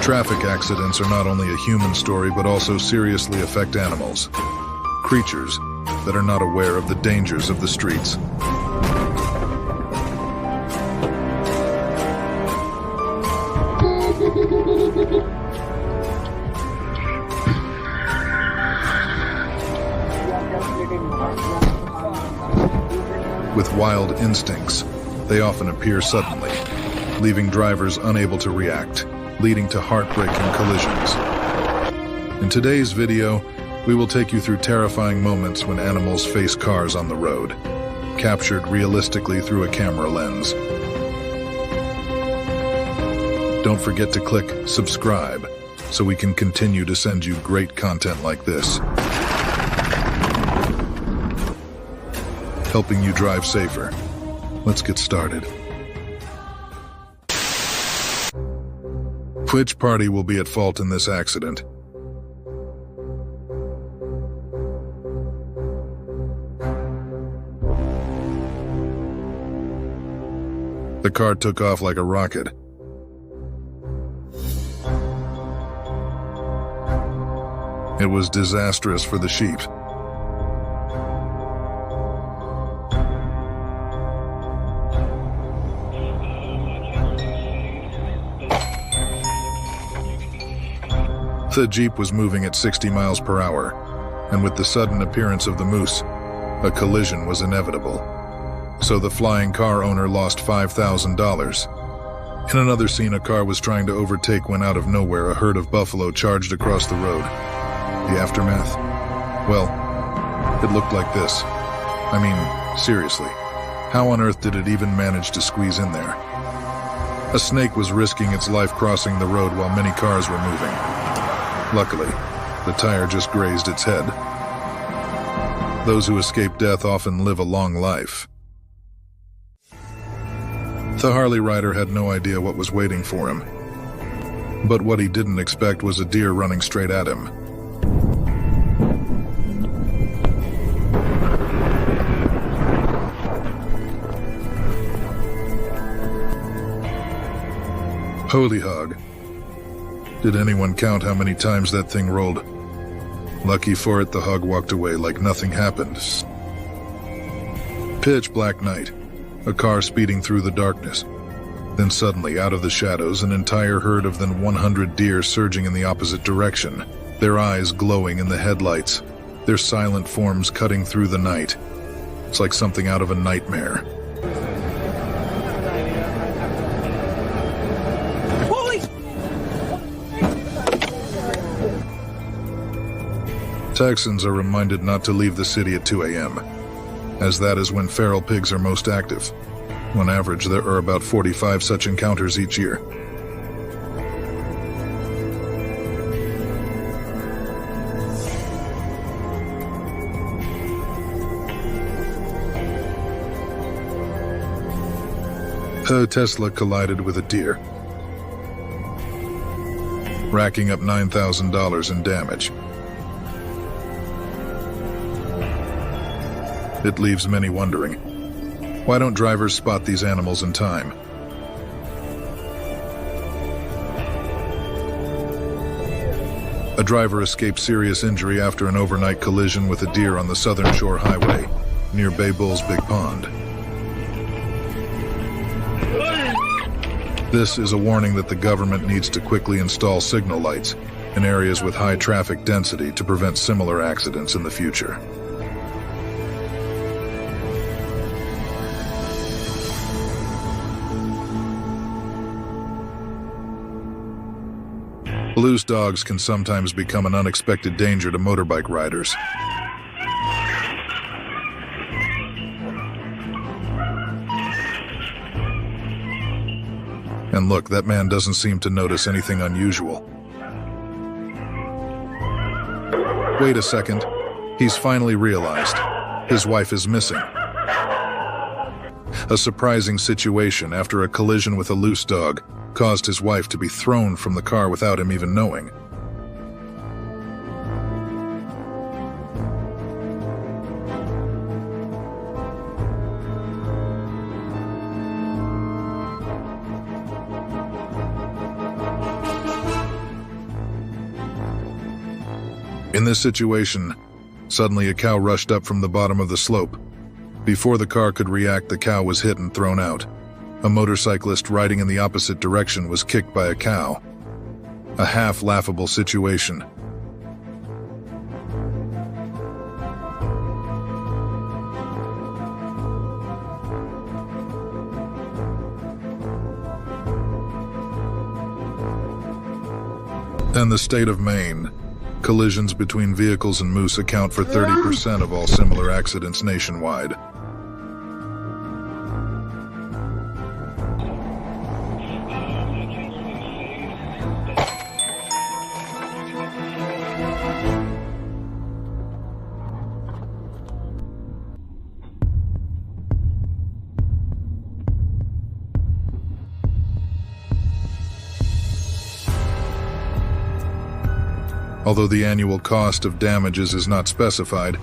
Traffic accidents are not only a human story but also seriously affect animals, creatures that are not aware of the dangers of the streets. With wild instincts, they often appear suddenly, leaving drivers unable to react, leading to heartbreaking collisions. In today's video, we will take you through terrifying moments when animals face cars on the road, captured realistically through a camera lens. Don't forget to click subscribe so we can continue to send you great content like this, helping you drive safer. Let's get started. Which party will be at fault in this accident? The car took off like a rocket. It was disastrous for the sheep. The Jeep was moving at 60 miles per hour, and with the sudden appearance of the moose, a collision was inevitable. So the flying car owner lost $5,000. In another scene, a car was trying to overtake when out of nowhere a herd of buffalo charged across the road. The aftermath? Well, it looked like this. I mean, seriously, how on earth did it even manage to squeeze in there? A snake was risking its life crossing the road while many cars were moving. Luckily, the tire just grazed its head. Those who escape death often live a long life. The Harley rider had no idea what was waiting for him. But what he didn't expect was a deer running straight at him. Holy hog. Did anyone count how many times that thing rolled? Lucky for it, the hog walked away like nothing happened. Pitch black night, a car speeding through the darkness. Then suddenly, out of the shadows, an entire herd of than 100 deer surging in the opposite direction, their eyes glowing in the headlights, their silent forms cutting through the night. It's like something out of a nightmare. Texans are reminded not to leave the city at 2 a.m., as that is when feral pigs are most active. On average, there are about 45 such encounters each year. A Tesla collided with a deer, racking up $9,000 in damage. It leaves many wondering, why don't drivers spot these animals in time? A driver escaped serious injury after an overnight collision with a deer on the Southern Shore Highway, near Bay Bull's Big Pond. This is a warning that the government needs to quickly install signal lights in areas with high traffic density to prevent similar accidents in the future. Loose dogs can sometimes become an unexpected danger to motorbike riders. And look, that man doesn't seem to notice anything unusual. Wait a second. He's finally realized his wife is missing. A surprising situation after a collision with a loose dog caused his wife to be thrown from the car without him even knowing. In this situation, suddenly a cow rushed up from the bottom of the slope. Before the car could react, the cow was hit and thrown out. A motorcyclist riding in the opposite direction was kicked by a cow. A half-laughable situation. And the state of Maine. Collisions between vehicles and moose account for 30% of all similar accidents nationwide. Although the annual cost of damages is not specified,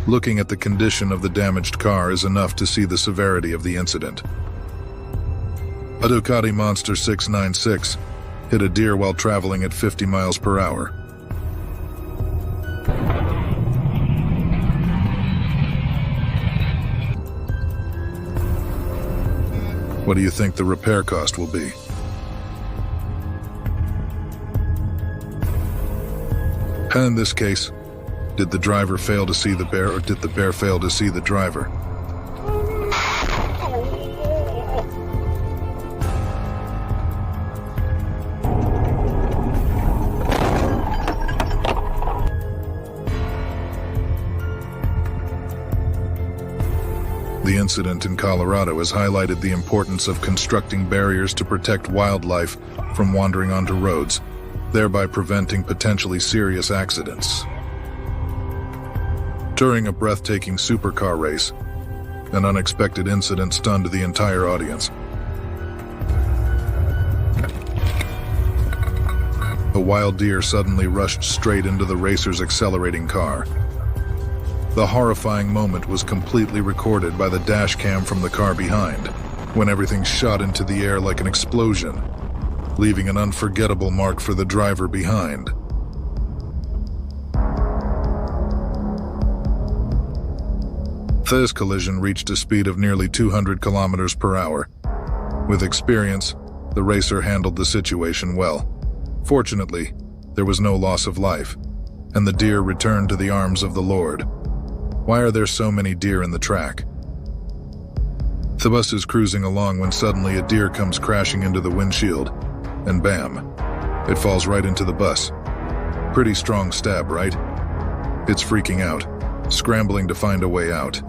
looking at the condition of the damaged car is enough to see the severity of the incident. A Ducati Monster 696 hit a deer while traveling at 50 miles per hour. What do you think the repair cost will be? And in this case, did the driver fail to see the bear, or did the bear fail to see the driver? The incident in Colorado has highlighted the importance of constructing barriers to protect wildlife from wandering onto roads, thereby preventing potentially serious accidents. During a breathtaking supercar race, an unexpected incident stunned the entire audience. A wild deer suddenly rushed straight into the racer's accelerating car. The horrifying moment was completely recorded by the dash cam from the car behind, when everything shot into the air like an explosion, leaving an unforgettable mark for the driver behind. This collision reached a speed of nearly 200 kilometers per hour. With experience, the racer handled the situation well. Fortunately, there was no loss of life, and the deer returned to the arms of the Lord. Why are there so many deer in the track? The bus is cruising along when suddenly a deer comes crashing into the windshield, and bam, it falls right into the bus. Pretty strong stab, right? It's freaking out, scrambling to find a way out.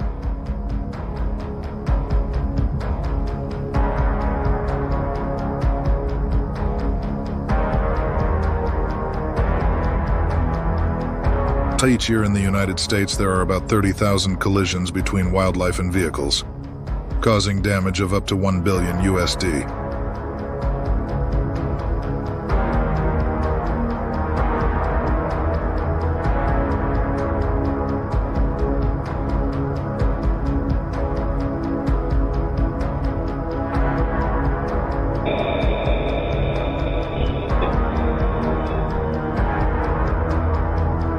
Each year in the United States, there are about 30,000 collisions between wildlife and vehicles, causing damage of up to $1 billion USD.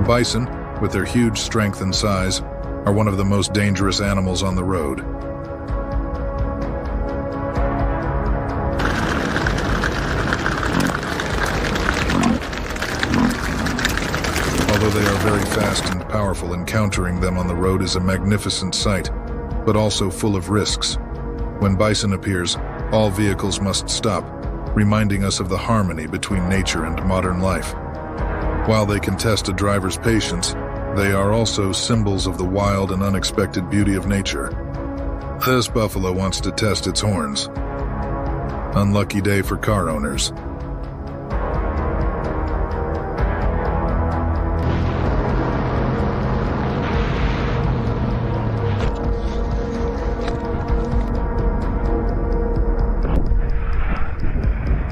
Bison, with their huge strength and size, are one of the most dangerous animals on the road. Although they are very fast and powerful, encountering them on the road is a magnificent sight, but also full of risks. When bison appears, all vehicles must stop, reminding us of the harmony between nature and modern life. While they can test a driver's patience, they are also symbols of the wild and unexpected beauty of nature. This buffalo wants to test its horns. Unlucky day for car owners.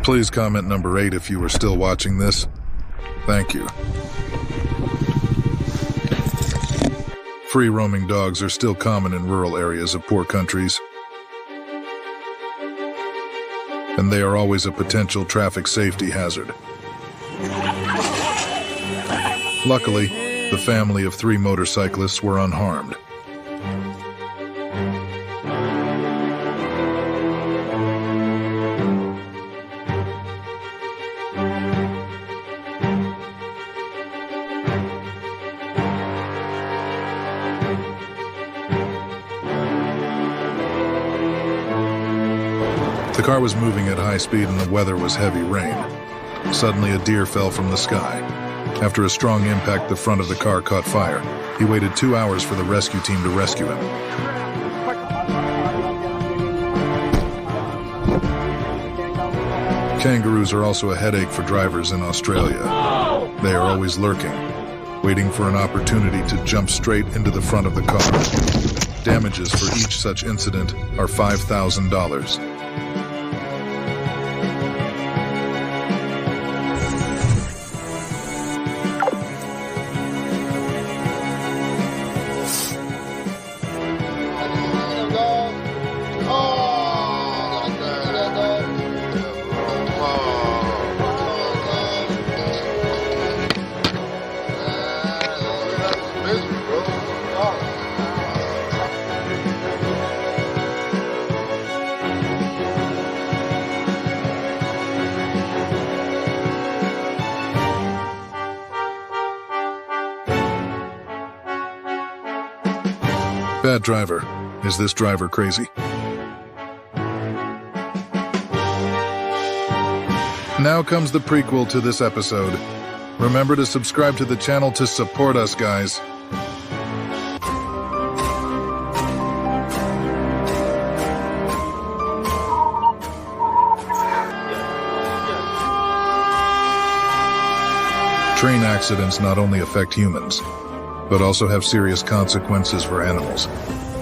Please comment number 8 if you are still watching this. Thank you. Free-roaming dogs are still common in rural areas of poor countries, and they are always a potential traffic safety hazard. Luckily, the family of 3 motorcyclists were unharmed. The car was moving at high speed and the weather was heavy rain. Suddenly, a deer fell from the sky. After a strong impact, the front of the car caught fire. He waited 2 hours for the rescue team to rescue him. Kangaroos are also a headache for drivers in Australia. They are always lurking, waiting for an opportunity to jump straight into the front of the car. Damages for each such incident are $5,000. Bad driver. Is this driver crazy? Now comes the prequel to this episode. Remember to subscribe to the channel to support us, guys. Train accidents not only affect humans, but also have serious consequences for animals,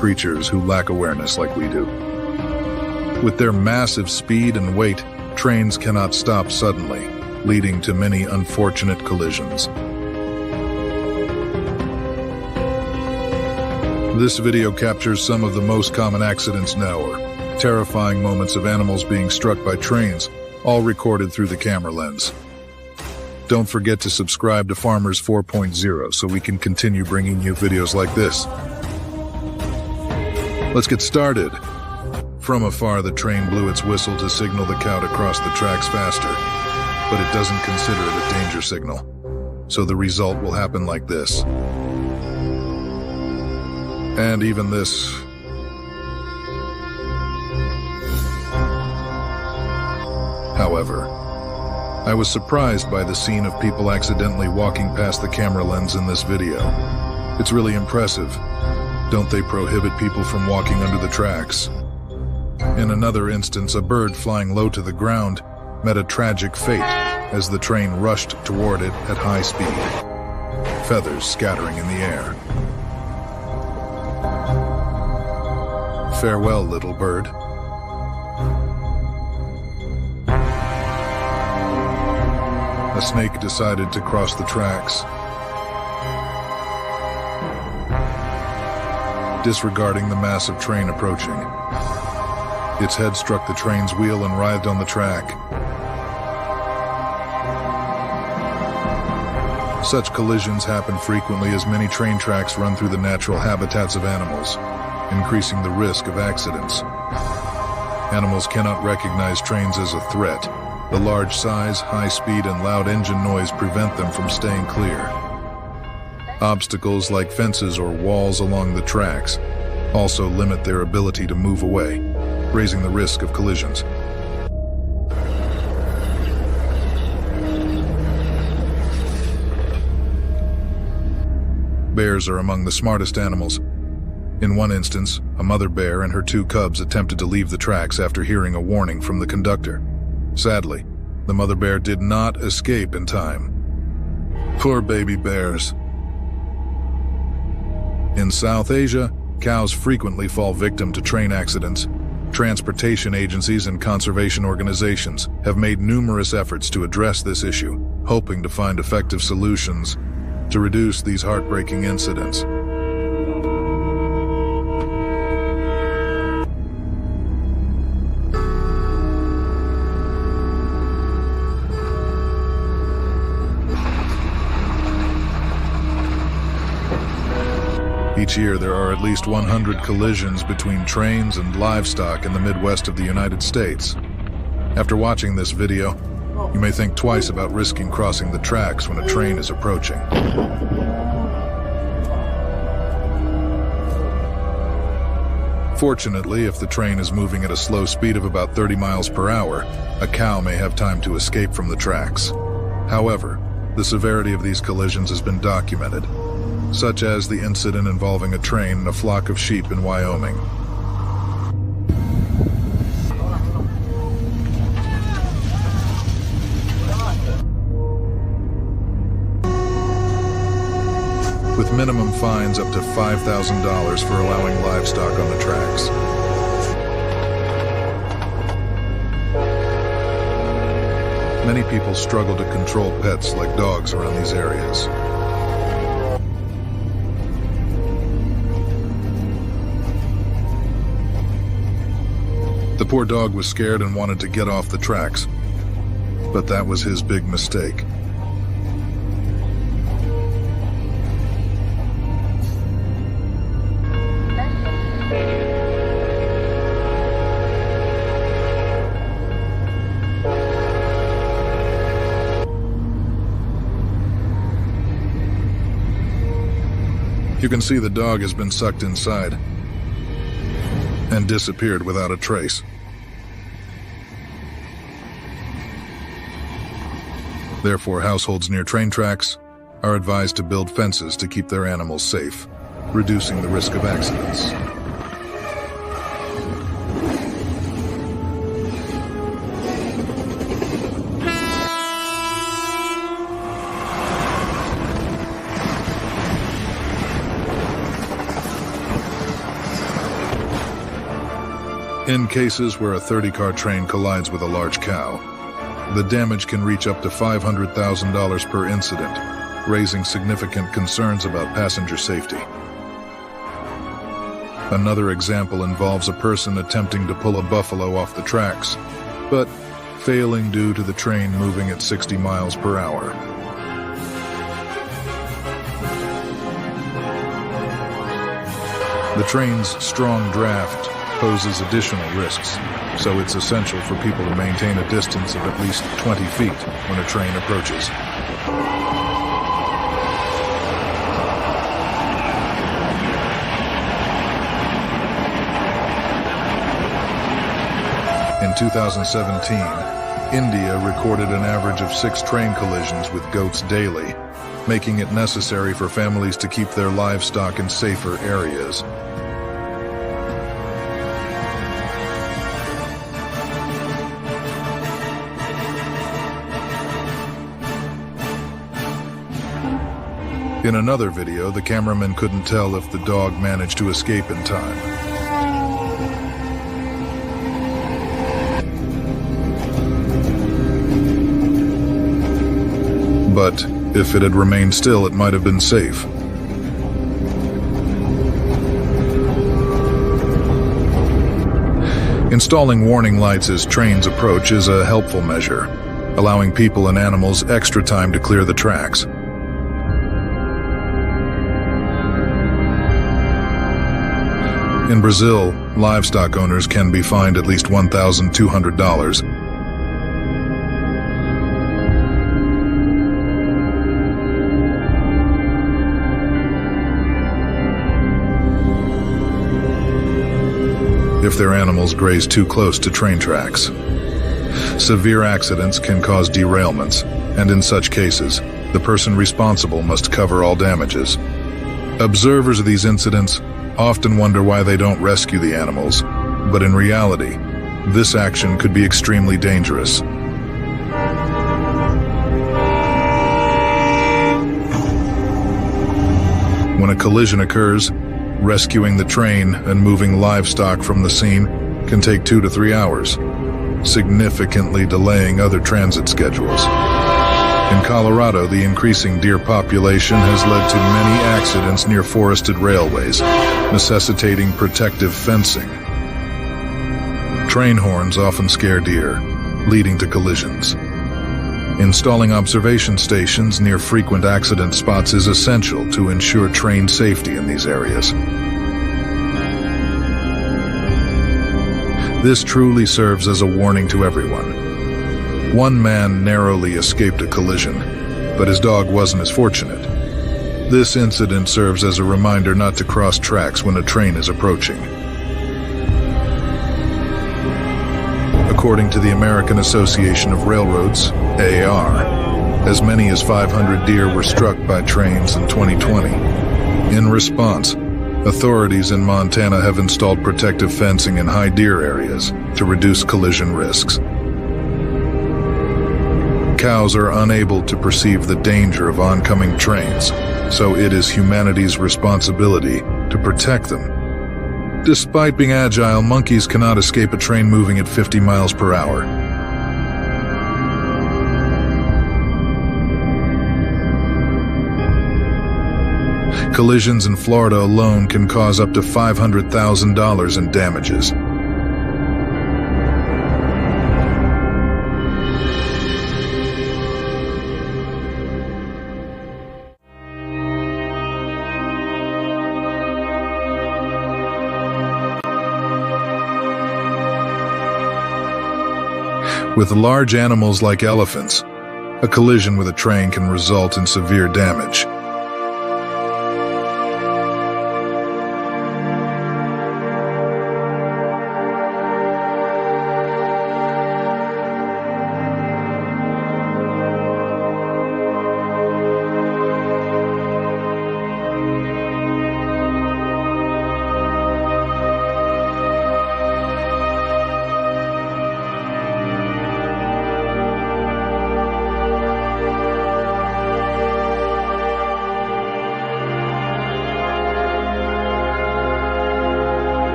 creatures who lack awareness like we do. With their massive speed and weight, trains cannot stop suddenly, leading to many unfortunate collisions. This video captures some of the most common accidents now, or terrifying moments of animals being struck by trains, all recorded through the camera lens. Don't forget to subscribe to Farmers 4.0 so we can continue bringing you videos like this. Let's get started. From afar, the train blew its whistle to signal the cow to cross the tracks faster, but it doesn't consider it a danger signal. So the result will happen like this. And even this. However, I was surprised by the scene of people accidentally walking past the camera lens in this video. It's really impressive. Don't they prohibit people from walking under the tracks? In another instance, a bird flying low to the ground met a tragic fate as the train rushed toward it at high speed, feathers scattering in the air. Farewell, little bird. A snake decided to cross the tracks, disregarding the massive train approaching. Its head struck the train's wheel and writhed on the track. Such collisions happen frequently as many train tracks run through the natural habitats of animals, increasing the risk of accidents. Animals cannot recognize trains as a threat. The large size, high speed, and loud engine noise prevent them from staying clear. Obstacles like fences or walls along the tracks also limit their ability to move away, raising the risk of collisions. Bears are among the smartest animals. In one instance, a mother bear and her 2 cubs attempted to leave the tracks after hearing a warning from the conductor. Sadly, the mother bear did not escape in time. Poor baby bears. In South Asia, cows frequently fall victim to train accidents. Transportation agencies and conservation organizations have made numerous efforts to address this issue, hoping to find effective solutions to reduce these heartbreaking incidents. Each year, there are at least 100 collisions between trains and livestock in the Midwest of the United States. After watching this video, you may think twice about risking crossing the tracks when a train is approaching. Fortunately, if the train is moving at a slow speed of about 30 miles per hour, a cow may have time to escape from the tracks. However, the severity of these collisions has been documented, such as the incident involving a train and a flock of sheep in Wyoming. With minimum fines up to $5,000 for allowing livestock on the tracks. Many people struggle to control pets like dogs around these areas. The poor dog was scared and wanted to get off the tracks, but that was his big mistake. You can see the dog has been sucked inside and disappeared without a trace. Therefore, households near train tracks are advised to build fences to keep their animals safe, reducing the risk of accidents. In cases where a 30-car train collides with a large cow, the damage can reach up to $500,000 per incident, raising significant concerns about passenger safety. Another example involves a person attempting to pull a buffalo off the tracks, but failing due to the train moving at 60 miles per hour. The train's strong draft poses additional risks, so it's essential for people to maintain a distance of at least 20 feet when a train approaches. In 2017, India recorded an average of 6 train collisions with goats daily, making it necessary for families to keep their livestock in safer areas. In another video, the cameraman couldn't tell if the dog managed to escape in time. But if it had remained still, it might have been safe. Installing warning lights as trains approach is a helpful measure, allowing people and animals extra time to clear the tracks. In Brazil, livestock owners can be fined at least $1,200. If their animals graze too close to train tracks. Severe accidents can cause derailments, and in such cases, the person responsible must cover all damages. Observers of these incidents often wonder why they don't rescue the animals, but in reality, this action could be extremely dangerous. When a collision occurs, rescuing the train and moving livestock from the scene can take 2 to 3 hours, significantly delaying other transit schedules. In Colorado, the increasing deer population has led to many accidents near forested railways, necessitating protective fencing. Train horns often scare deer, leading to collisions. Installing observation stations near frequent accident spots is essential to ensure train safety in these areas. This truly serves as a warning to everyone. One man narrowly escaped a collision, but his dog wasn't as fortunate. This incident serves as a reminder not to cross tracks when a train is approaching. According to the American Association of Railroads, AAR, as many as 500 deer were struck by trains in 2020. In response, authorities in Montana have installed protective fencing in high deer areas to reduce collision risks. Cows are unable to perceive the danger of oncoming trains, so it is humanity's responsibility to protect them. Despite being agile, monkeys cannot escape a train moving at 50 miles per hour. Collisions in Florida alone can cause up to $500,000 in damages. With large animals like elephants, a collision with a train can result in severe damage.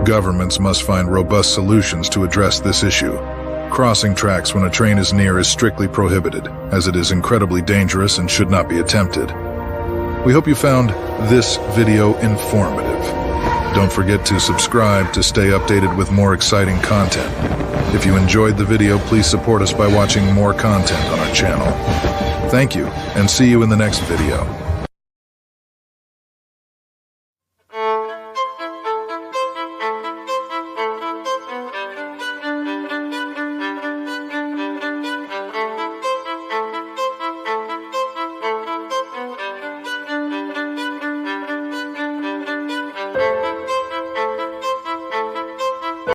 Governments must find robust solutions to address this issue. Crossing tracks when a train is near is strictly prohibited, as it is incredibly dangerous and should not be attempted. We hope you found this video informative. Don't forget to subscribe to stay updated with more exciting content. If you enjoyed the video, please support us by watching more content on our channel. Thank you, and see you in the next video.